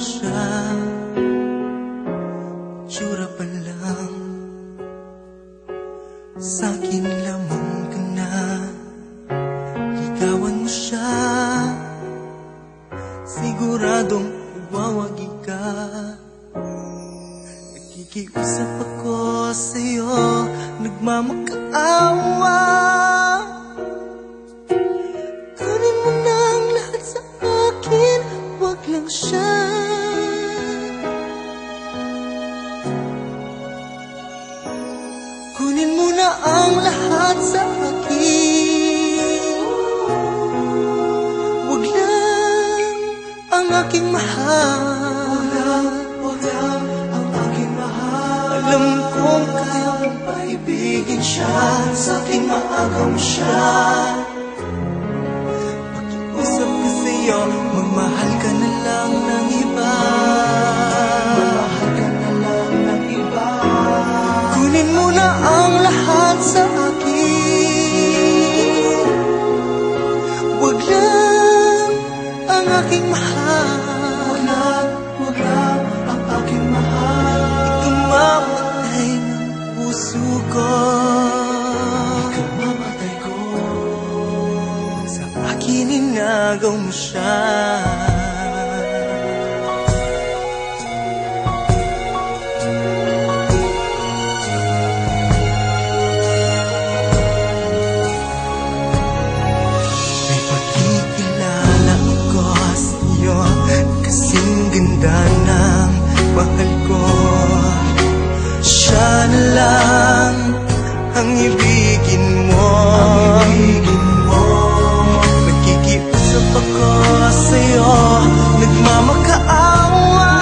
siya, tsura pa lang, sa'kin lamang ka na. Ligawan mo siya, siguradong uwawagi ka. Nakikiusap ako sa'yo, nagmamakaawa. Kunin mo na ang lahat sa akin, wag lang siya. Kunin mo na ang lahat sa akin, wag lang ang aking mahal. Wag lang ang aking mahal. Alam kong kaya mong paibigin siya, sa'kin maagaw siya. Pakiusap ko sa'yo, magmahal ka na lang ng iba. Magmahal ka na lang ng iba. Kunin mo na ang lahat sa akin, wag lang ang aking mahal. Wag lang ang aking mahal. Ikamamatay ng puso ko, ikamamatay ko. Sa akin inagaw mo siya. Kasing ganda ng mahal ko, siya na lang ang ibigin mo. Nakikiusap ako sa'yo, nagmamakaawa.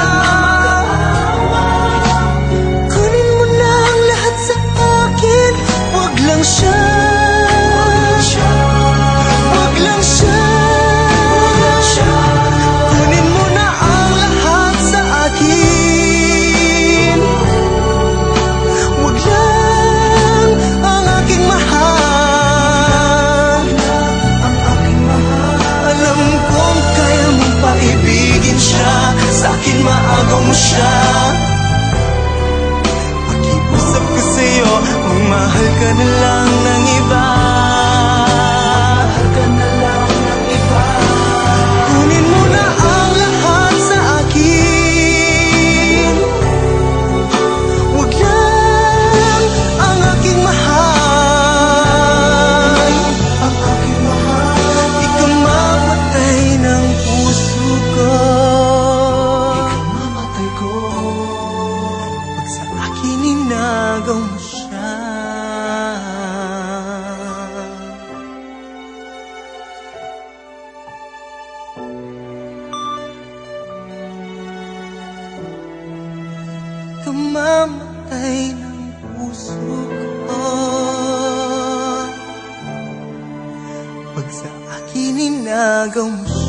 Kunin mo na ang lahat sa akin, wag lang siya. Wag lang siya. Sa'kin maagaw mo siya. Pakiusap ko sa'yo, magmahal ka na lang ng iba. Magmahal ka na lang ng iba. Kunin mo na ang lahat sa akin, wag lang ang aking mahal. Ang aking mahal. Ikamamatay ng puso ko, inagaw mo siya. Kamamatay ng puso ko, pag sa akin inagaw mo siya.